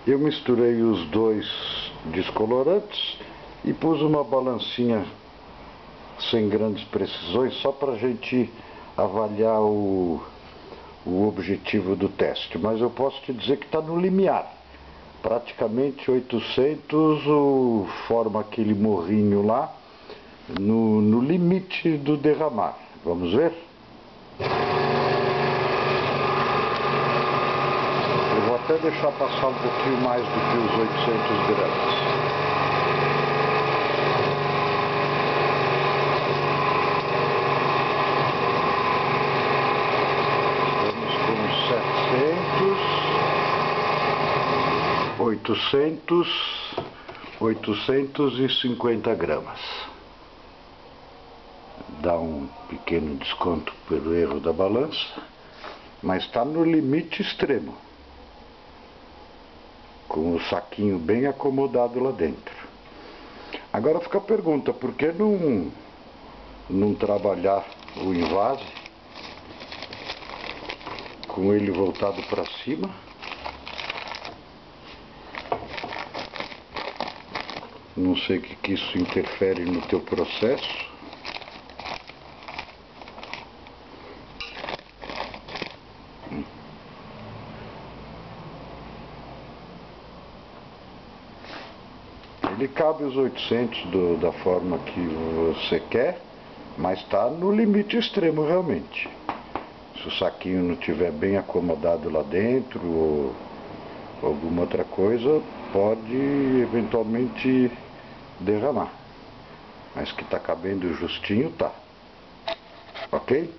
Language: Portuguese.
Eu misturei os dois descolorantes e pus uma balancinha sem grandes precisões, só para a gente avaliar o objetivo do teste. Mas eu posso te dizer que está no limiar. Praticamente 800 forma aquele morrinho lá no limite do derramar. Vamos ver? Eu vou até deixar passar um pouquinho mais do que os 800 gramas. Vamos com 850 gramas. Dá um pequeno desconto pelo erro da balança, mas está no limite extremo, com o saquinho bem acomodado lá dentro. Agora fica a pergunta, por que não trabalhar o invase com ele voltado para cima? Não sei o que isso interfere no teu processo. Ele cabe os 800 da forma que você quer, mas está no limite extremo realmente. Se o saquinho não estiver bem acomodado lá dentro ou alguma outra coisa, pode eventualmente derramar. Mas que está cabendo justinho, tá. Ok?